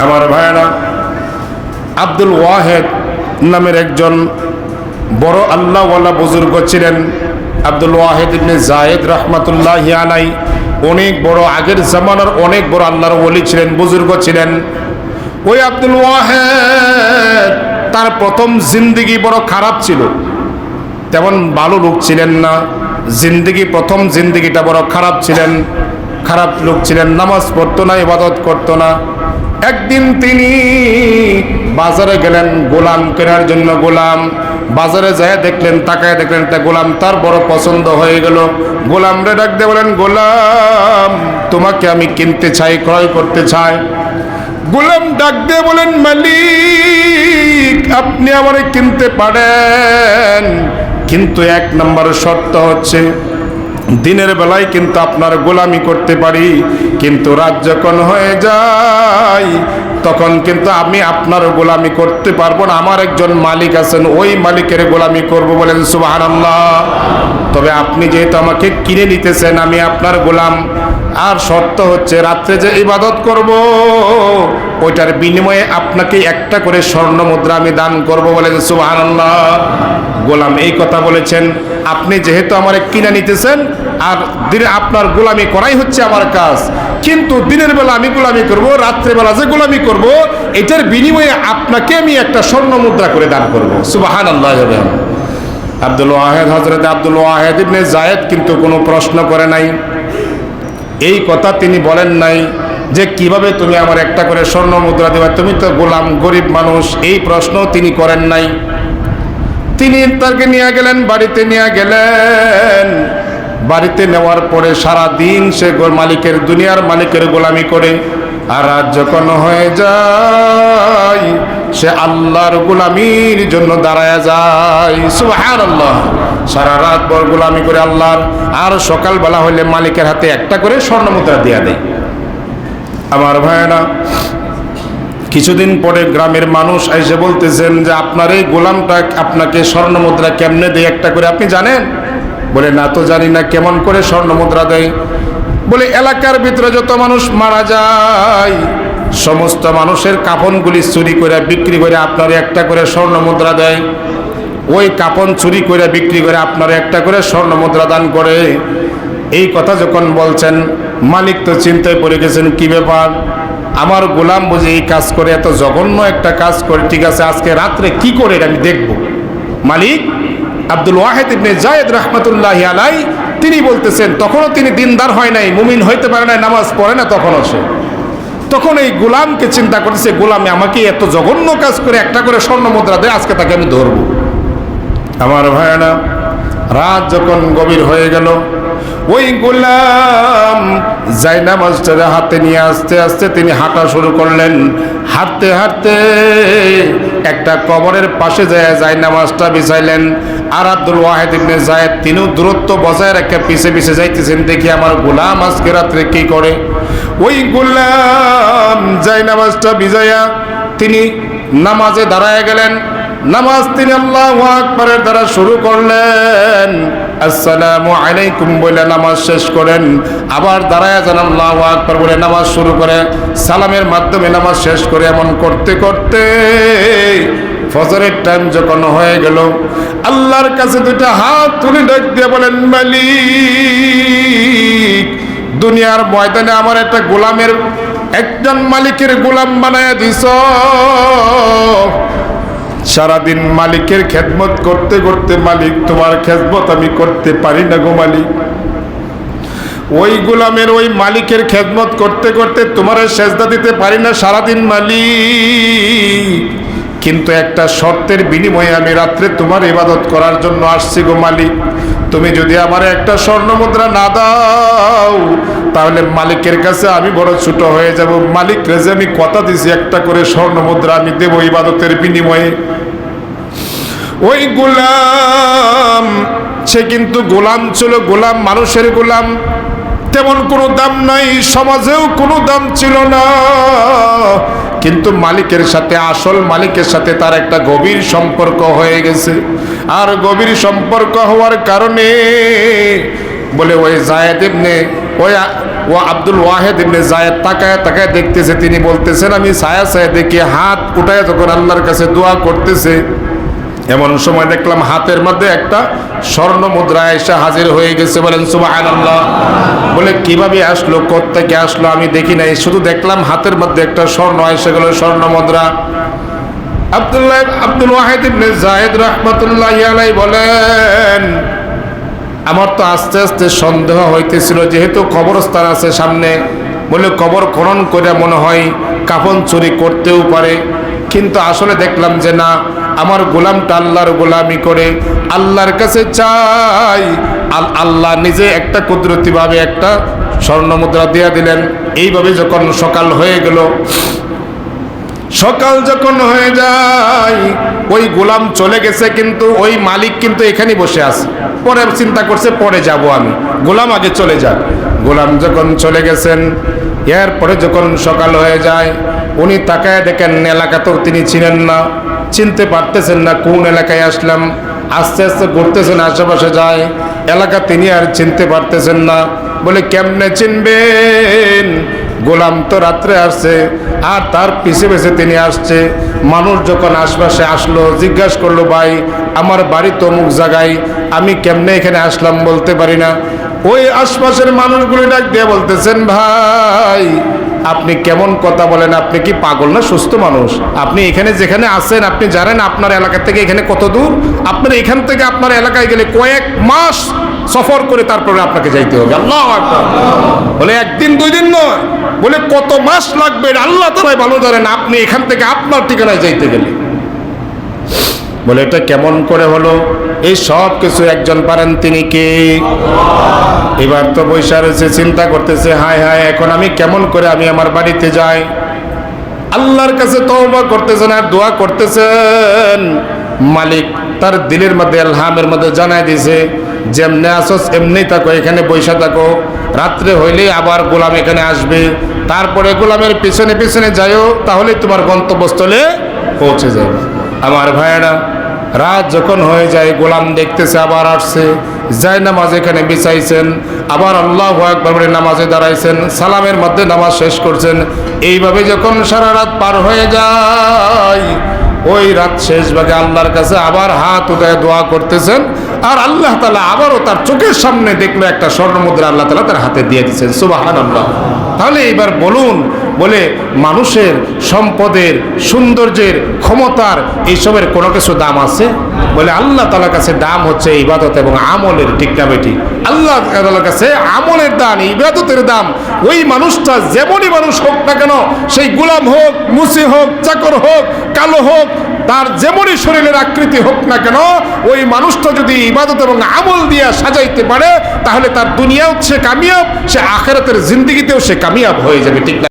আমার ভাইরা, আব্দুল ওয়াহেদ নামের একজন বড় আল্লাহওয়ালা বুজুর্গ ছিলেন। আব্দুল ওয়াহেদ ইবনে জায়েদ রাহমাতুল্লাহি আলাইহি অনেক বড় আগের জামানার অনেক বড় আল্লাহর ওলি ছিলেন, বুজুর্গ ছিলেন। ওই আব্দুল ওয়াহেদ তার প্রথম জিন্দেগি বড় খারাপ ছিল, তেমন ভালো লোক ছিলেন না। প্রথম জিন্দেগিটা বড় খারাপ ছিলেন, খারাপ লোক ছিলেন। নামাজ পড়তো না, ইবাদত করতো না। একদিন তিনি বাজারে গেলেন গোলাম কেনার জন্য। গোলাম বাজারে যায় দেখলেন, তাকায় দেখলেন একটা গোলাম তার বড় পছন্দ হয়ে গেল। গোলামরে ডাক দিয়ে বলেন, গোলাম তোমাকে আমি কিনতে চাই, ক্রয় করতে চাই। গোলাম ডাক দিয়ে বলেন, মালিক আপনি আমারে কিনতে পারেন, কিন্তু এক নম্বর শর্ত হচ্ছে দিনের বেলায় কিন্তু আপনার গোলামি করতে পারি, কিন্তু রাত যখন হয়ে যায় তখন কিন্তু আমি আপনার গোলামি করতে পারবো না। আমার একজন মালিক আছেন, ওই মালিকের গোলামি করব। বলেন সুবহানাল্লাহ। তবে আপনি যেহেতু আমাকে কিনে নিতেছেন, আমি আপনার গোলাম, আর শর্ত হচ্ছে রাত্রে যে ইবাদত করব ওইটার বিনিময়ে আপনাকে একটা করে স্বর্ণ মুদ্রা আমি দান করব। বলেন সুবহানাল্লাহ। গোলাম এই কথা বলেছেন, আপনি যেহেতু আমার কিনে নিতেছেন আর দিনে আপনার গোলামি করাই হচ্ছে আমার কাজ, কিন্তু দিনের বেলা আমি গোলামি করব, রাত্রেবেলা যে গোলামি করব এটার বিনিময়ে আপনাকে আমি একটা স্বর্ণ মুদ্রা করে দান করব। সুবহানাল্লাহ। আব্দুল ওয়াহেদ, হযরত আব্দুল ওয়াহেদ ইবনে জায়েদ কিন্তু কোনো প্রশ্ন করে নাই, এই কথা তিনি বলেন নাই যে কিভাবে তুমি আমার একটা করে স্বর্ণ মুদ্রা দেবে, তুমি তো গোলাম, গরিব মানুষ, এই প্রশ্ন তিনি করেন নাই। তিনি তাকে নিয়ে গেলেন, বাড়িতে নিয়ে গেলেন। বাড়িতে নেওয়ার পরে সারা দিন সে মালিকের, দুনিয়ার মালিকের গোলামি করে, আর রাত যখন হয়ে যায় সে আল্লাহর গোলামির জন্য দাঁড়ায় যায়। সুবহানাল্লাহ। সারা রাত ভর গোলামি করে আল্লাহর, আর সকালবেলা হইলে মালিকের হাতে একটা করে স্বর্ণ মুদ্রা দিয়ে দেয়। আমার ভাইয়েরা, কিছুদিন পরে গ্রামের মানুষ এসে বলতেছেন যে আপনার এই গোলামটা আপনাকে স্বর্ণ মুদ্রা কেমনে দেয় একটা করে, আপনি জানেন? বলে না তো জানি না, কেমন করে স্বর্ণ মুদ্রা দেয়? বলে এলাকার ভিতরে যত মানুষ মারা যায় সমস্ত মানুষের কাফনগুলি চুরি করে বিক্রি করে আপনার একটা করে স্বর্ণ মুদ্রা দেয়। ওই কাফন চুরি করে বিক্রি করে আপনার একটা করে স্বর্ণ মুদ্রা দান করে। এই কথা যখন বলছেন, মালিক তো চিন্তায় পড়ে গেছেন, কি ব্যাপার, আমার গোলাম বুঝে এই কাজ করে, এত জঘন্য একটা কাজ করে, ঠিক আছে আজকে রাত্রে কি করে আমি দেখব। মালিক আব্দুল ওয়াহেদ ইবনে জায়েদ রাহমাতুল্লাহি আলাইহি তিনি বলতেছেন, তখনও তিনি দিনদার হয় নাই, মুমিন হইতে পারে নাই, নামাজ পড়ে না তখনও সে। তখন এই গোলামকে চিন্তা করতেছে, গোলামে আমাকে এত জঘন্য কাজ করে একটা করে স্বর্ণ মুদ্রা দেয়, আজকে তাকে আমি ধরবো। আমার ভাইয়েরা, রাত যখন গভীর হয়ে গেল, ওই গোলাম জায়নামাজটা হাতে নিয়ে আস্তে আস্তে তিনি হাঁটা শুরু করলেন। হাঁটতে হাঁটতে একটা কবরের পাশে যায় জায়নামাজটা বিছাইলেন। আর আব্দুল ওয়াহেদ ইবনে জায়েদ তিনিও দূরত্ব বজায় রেখে পিছে পিছে যাইতেছেন, দেখি আমার গোলাম আজকে রাত্রে কি করে। ওই গোলাম জায়নামাজটা বিছাইয়া তিনি নামাজে দাঁড়ায় গেলেন। নামাজ তিনি আল্লাহু আকবারের দ্বারা শুরু করলেন, আসসালামু আলাইকুম বলে নামাজ শেষ করেন, আবার দাঁড়ায় যান, আল্লাহু আকবার বলে নামাজ শুরু করে সালামের মাধ্যমে নামাজ শেষ করে। এমন করতে করতে ফজরের টাইম যখন হয়ে গেল, আল্লাহর কাছে দুইটা হাত তুলে ডাক দিয়ে বলেন, মালিক দুনিয়ার ময়দানে আমার একটা গোলামের, একজন মালিকের গোলাম বানায়া দিছ। সারাদিন মালিকের খেদমত করতে করতে মালিক তোমার খেদমত আমি করতে পারি না গো মালিক। ওই গোলামের ওই মালিকের খেদমত করতে করতে তোমার সেজদা দিতে পারি না সারাদিন মালিক, কিন্তু একটা শর্তের বিনিময়ে আমি রাত্রে তোমার ইবাদত করার জন্য আসছি গো মালিক। তুমি যদি আমার একটা স্বর্ণ মুদ্রা না দাও তাহলে মালিকের কাছে আমি বড় ছোট হয়ে যাব। মালিক রেজে আমি কথা দিছি একটা করে স্বর্ণ মুদ্রা আমি দেব ইবাদতের বিনিময়ে। ওই গোলাম সে কিন্তু গোলাম ছিল, গোলাম মানুষের গোলাম, তেমন কোনো দাম নাই, সমাজেও কোনো দাম ছিল না, কিন্তু মালিকের সাথে, আসল মালিকের সাথে তার একটা গভীর সম্পর্ক হয়ে গেছে। আর গভীর সম্পর্ক হওয়ার কারণে বলে ওই জায়েদ ইবনে ও আব্দুল ওয়াহেদ ইবনে যায়েদ তাকায় তাকায় দেখতেছে। তিনি বলতেছেন আমি ছায়া ছায়া দেখি হাত উঠায় যখন আল্লাহর কাছে দোয়া করতেছে, এমন সময় দেখলাম হাতের মধ্যে একটা স্বর্ণ মুদ্রা এসে হাজির হয়ে গেছে। বলেন সুবহানাল্লাহ। বলে কিভাবে আসলো, কোত্থেকে আসলো আমি দেখি নাই, শুধু দেখলাম হাতের মধ্যে একটা স্বর্ণ এসে গেল, স্বর্ণ মুদ্রা। আব্দুল ওয়াহিদ ইবনে যায়েদ রাহমাতুল্লাহি আলাইহি বলেন আমার তো আস্তে আস্তে সন্দেহ হইতেছিল, যেহেতু কবরস্থান আছে সামনে, বলে কবর খনন করে মনে হয় কাফন চুরি করতেও পারে, কিন্তু আসলে দেখলাম যে না, আমার গোলামটা আল্লাহর গোলামি করে আল্লাহর কাছে চাই। আল্লাহ নিজে একটা কুদরতিভাবে একটা স্বর্ণ মুদ্রা দিয়ে দিলেন। এইভাবে যখন সকাল হয়ে গেল, সকাল যখন হয়ে যায় ওই গোলাম চলে গেছে, কিন্তু ওই মালিক কিন্তু এখানে বসে আছে। পরে চিন্তা করছে পরে যাব আমি, গোলাম আগে চলে যাক। গোলাম যখন চলে গেছেন, এরপরে যখন সকাল হয়ে যায় উনি তাকায় দেখেন এলাকা তো তিনি চিনেন না, চিনতে পারতেছেন না কোন এলাকায় আসলাম। আস্তে আস্তে ঘুরতেছেন, আশেপাশে যায়, এলাকা তিনি আর চিনতে পারতেছেন না। বলে কেমনে চিনবেন, গোলাম তো রাত্রে আসছে আর তার পিছে পিছে তিনি আসছে। মানুষ যখন আশপাশে আসলো, জিজ্ঞাসা করলো ভাই আমার বাড়ি তো অমুক জায়গায়, আমি কেমনে এখানে আসলাম বলতে পারি না। ওই আশপাশের মানুষগুলো ডাক দিয়ে বলতেছেন ভাই আপনি কেমন কথা বলেন, আপনি কি পাগল না সুস্থ মানুষ? আপনি এখানে যেখানে আছেন আপনি জানেন আপনার এলাকা থেকে এখানে কত দূর? আপনার এখান থেকে আপনার এলাকায় গেলে কয়েক মাস সফর করে তারপরে আপনাকে যাইতে হবে। আল্লাহু আকবার। বলে একদিন দুই দিন নয়, বলে কত মাস লাগবে আল্লাহ তাআলাই ভালো জানেন, আপনি এখান থেকে আপনার ঠিকানায় যাইতে গেলে। বলে এটা কেমন করে হলো? এই সব কিছু একজন পারেন, তিনি কে? এবার তো বৈশা রয়েছে, চিন্তা করতেছে হায় হায় এখন আমি কেমন করে আমি আমার বাড়িতে যাই। আল্লাহর কাছে তওবা করতেছেন আর দোয়া করতেছেন। মালিক তার দিলের মধ্যে এলহামের মধ্যে জানাই দিয়েছে যেমনে আসোস এমনি থাকো, এখানে বৈশা থাকো, রাত্রে হইলেই আবার গোলাম এখানে আসবে, তারপরে গোলামের পিছনে পিছনে যাইও, তাহলে তোমার গন্তব্যস্থলে পৌঁছে যাবে। আমার ভাইয়েরা, রাত যখন হয়ে যায় গোলাম দেখতেছে আবার আসছে, যায় নামাজ এখানে বিছাইছেন, আবার আল্লাহু আকবার বলে নামাজে দাঁড়াইছেন, সালামের মধ্যে নামাজ শেষ করছেন। এইভাবে যখন সারা রাত পার হয়ে যায়, ওই রাত শেষ ভাগে আল্লাহর কাছে আবার হাত উঠায় দোয়া করতেছেন, আর আল্লাহ তাআলা আবারও তার চোখের সামনে দেখলো একটা স্বর্ণ মুদ্রা আল্লাহ তাআলা তার হাতে দিয়ে দিচ্ছেন। সুবহানাল্লাহ। তাহলে এবার বলুন, বলে মানুষের সম্পদের, সৌন্দর্যের, ক্ষমতার এইসবের কোনো কিছু দাম আছে? বলে আল্লাহ তাআলার কাছে দাম হচ্ছে ইবাদত এবং আমলের। ঠিক না বেটি? আল্লাহ তাআলার কাছে আমলের দাম, ইবাদতের দাম। ওই মানুষটা যেমনই মানুষ হোক না কেন, সেই গোলাম হোক, মুসি হোক, চাকর হোক, কালো হোক, তার যেমনই শরীরের আকৃতি হোক না কেন, ওই মানুষটা যদি ইবাদত এবং আমল দিয়ে সাজাইতে পারে, তাহলে তার দুনিয়াও সে কামিয়াব, সে আখিরাতের জিন্দেগিতেও সে কামিয়াব হয়ে যাবে। ঠিক না?